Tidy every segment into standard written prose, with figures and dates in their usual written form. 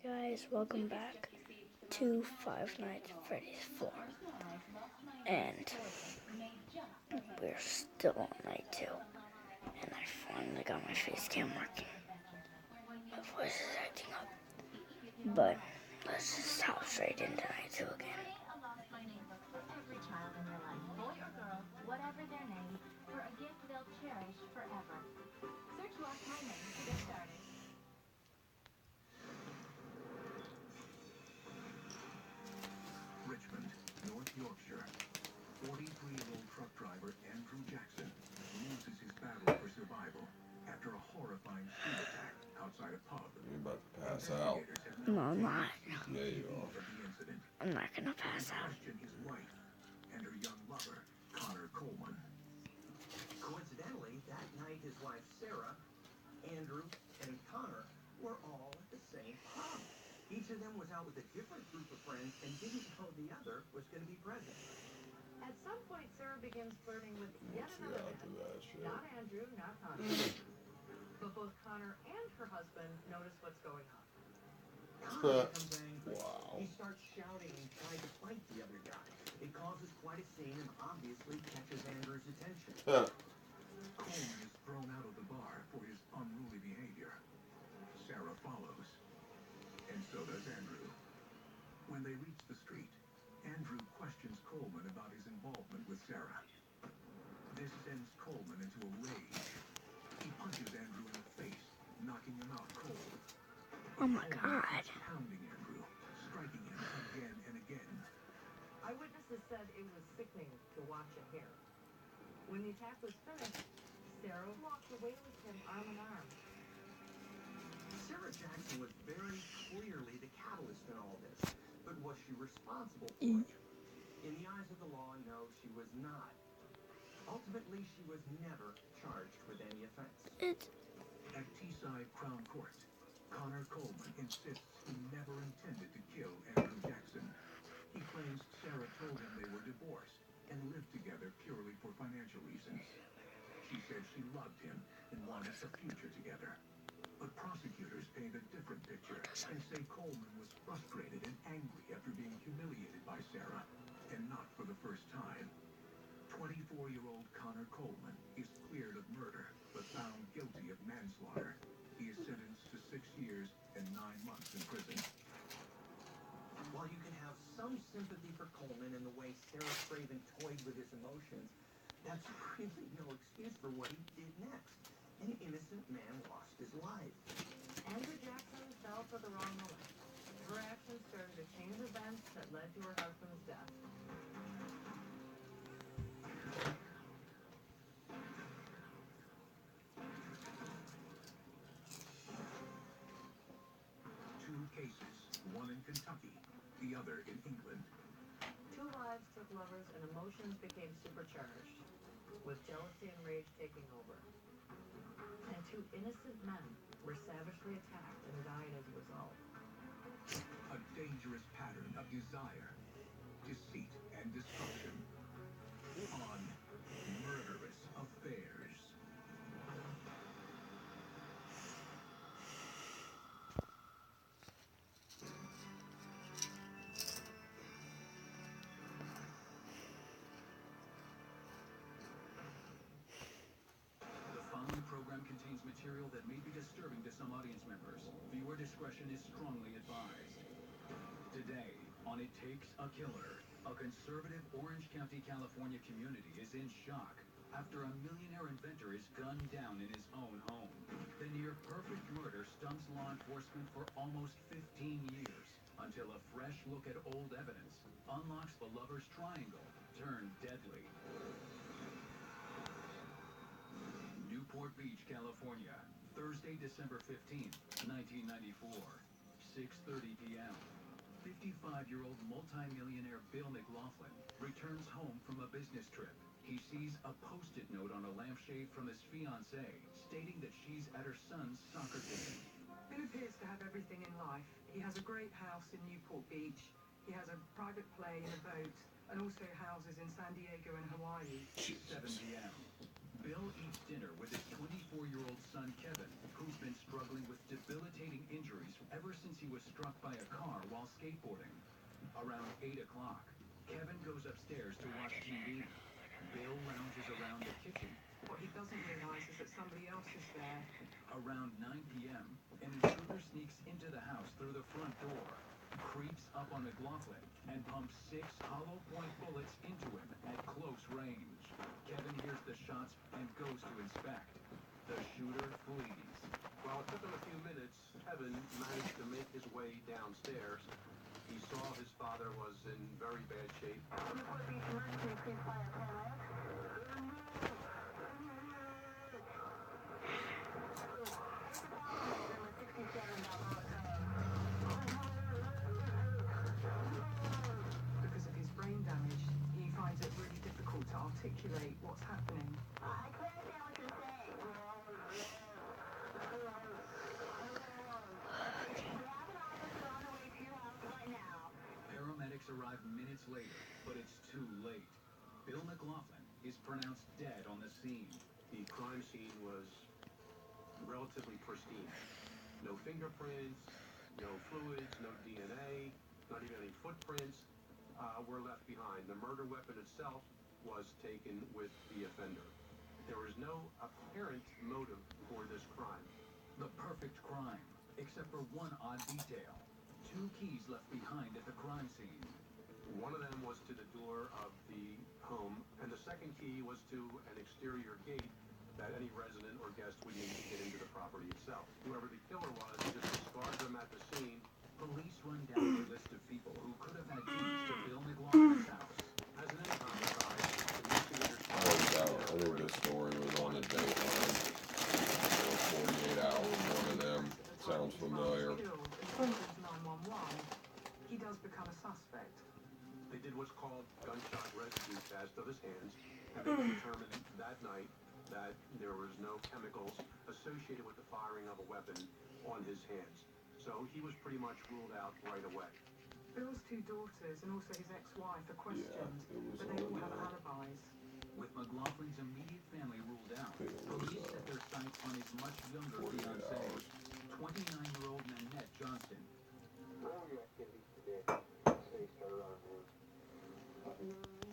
Guys, welcome back to Five Nights at Freddy's 4. And we're still on night 2. And I finally got my face cam working. My voice is acting up. But let's just hop straight into night 2 again. Every child in your life, boy or girl, whatever their name, for a gift they'll cherish forever. Search Lost My Name to get started. Richmond, North Yorkshire. 43-year-old truck driver Andrew Jackson loses his battle for survival after a horrifying street attack outside a pub. You're about to pass out. No, I'm not. Yeah, you are. I'm not gonna pass out. Question his wife and her young lover, Connor Coleman. Coincidentally, that night his wife Sarah, Andrew, and Connor were all at the same pub. Each of them was out with a different group of friends and didn't know the other was going to be present. At some point, Sarah begins flirting with yet See, another I'll do man. that shit. Not Andrew, not Connor. But both Connor and her husband notice what's going on. Connor becomes angry. Wow. He starts shouting and trying to fight the other guy. It causes quite a scene and obviously catches Andrew's attention. Coleman is thrown out of the bar for his unruly behavior. Sarah follows, and so does Andrew. When they reach the street, Andrew questions Coleman about his involvement with Sarah. This sends Coleman into a rage. He punches Andrew in the face, knocking him out cold. Oh my Coleman god. keeps pounding Andrew, striking him again and again. Eyewitnesses said it was sickening to watch and hear. When the attack was finished, Sarah walked away with him arm in arm. Sarah Jackson was very clearly the catalyst in all this, but was she responsible for it? In the eyes of the law, no, she was not. Ultimately, she was never charged with any offense. At Teesside Crown Court, Connor Coleman insists he never intended to kill Andrew Jackson. He claims Sarah told him they were divorced and lived together purely for financial reasons. She said she loved him and wanted a future together. But prosecutors paint a different picture and say Coleman was frustrated and angry after being humiliated by Sarah, and not for the first time. 24-year-old Connor Coleman is cleared of murder, but found guilty of manslaughter. He is sentenced to 6 years and 9 months in prison. While you can have some sympathy for Coleman and the way Sarah Craven toyed with his emotions, that's really no excuse for what he did next. An innocent man lost his life. Andrew Jackson fell for the wrong woman. Her actions started a chain of events that led to her husband's death. Two cases, one in Kentucky, the other in England. Two lives took lovers and emotions became supercharged, with jealousy and rage taking over. And two innocent men were savagely attacked and died as a result. A dangerous pattern of desire, deceit, and destruction on murderous affairs. The following program contains material that may be disturbing to some audience members. Viewer discretion is strongly advised. Today, on It Takes a Killer, a conservative Orange County, California community is in shock after a millionaire inventor is gunned down in his own home. The near-perfect murder stumps law enforcement for almost 15 years, until a fresh look at old evidence unlocks the lover's triangle, turned deadly. Newport Beach, California, Thursday, December 15th, 1994, 6:30 p.m. 55-year-old multimillionaire Bill McLaughlin returns home from a business trip. He sees a post-it note on a lampshade from his fiancée stating that she's at her son's soccer game. Bill appears to have everything in life. He has a great house in Newport Beach. He has a private plane and a boat, and also houses in San Diego and Hawaii. 7 p.m. Bill eats dinner with his 24-year-old son, Kevin, who's been struggling with debilitating injuries ever since he was struck by a car while skateboarding. Around 8 o'clock, Kevin goes upstairs to watch TV. Bill lounges around the kitchen. What he doesn't realise is that somebody else is there. Around 9 p.m., an intruder sneaks into the house through the front door, creeps up on McLaughlin, and pumps 6 hollow-point bullets into him at close range. Kevin hears the shots and goes to inspect. The shooter flees. While it took him a few minutes, Kevin managed to make his way downstairs. He saw his father was in very bad shape. Because of his brain damage, he finds it really difficult to articulate what's happening. I can't understand what you're saying. We have an officer on the way to your house right now. Paramedics arrive minutes later, but it's too late. Bill McLaughlin is pronounced dead on the scene. The crime scene was relatively pristine. No fingerprints, no fluids, no DNA, not even any footprints were left behind. The murder weapon itself was taken with the offender. There was no apparent motive for this crime. The perfect crime, except for one odd detail. 2 keys left behind at the crime scene. One of them was to the door of the home, and the second key was to an exterior gate that any resident or guest would need to get into the property itself. Whoever the killer was just discarded them at the scene. Police run down a list of people who could have had keys to Bill McLaughlin's house. As an end homicide, investigators I think this story was on the Dateline. 48 hours, one of them. Sounds familiar. As soon as 911, he does become a suspect. They did what's called gunshot residue test of his hands, and they determined that night that there was no chemicals associated with the firing of a weapon on his hands. So he was pretty much ruled out right away. Bill's 2 daughters and also his ex-wife are questioned, it was but they all on have the- alibis. With McLaughlin's immediate family ruled out, I think it was, police set their sights on his much younger 48 fiancée, hours. 29-year-old Nanette Johnston. What were your activities today? City started around noon. At noon,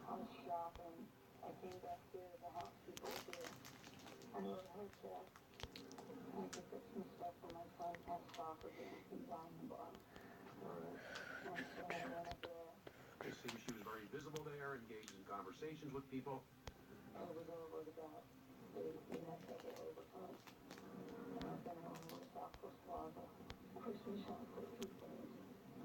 I was shopping. I came back here to the house, people were there. I wrote a hotel. I picked up some stuff for my son, had a soccer game, he's on the bar. Alright. And so I went up there. They see she was very visible there, engaged in conversations with people. I was over at about 8, and I took it overtime. And I've been over to South Coast Plaza, Christmas shop for 2 days.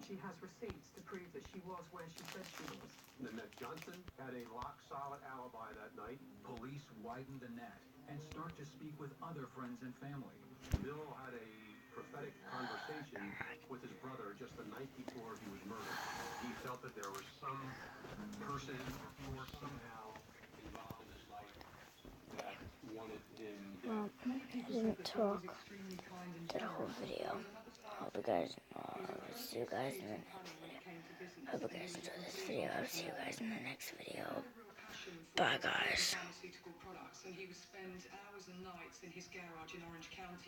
She has receipts to prove that she was where she said she was. Nanette Johnson had a rock-solid alibi that night. Police widen the net and start to speak with other friends and family. Bill had a prophetic conversation with his brother just the night before he was murdered. He felt that there was some person or force somehow involved in his life that wanted him dead. Well, I didn't talk the whole video. Hope you guys see you guys in the next video. Hope you guys enjoyed this video. I'll see you guys in the next video. Bye, guys. Pharmaceutical products, and he would spend hours and nights in his garage in Orange County.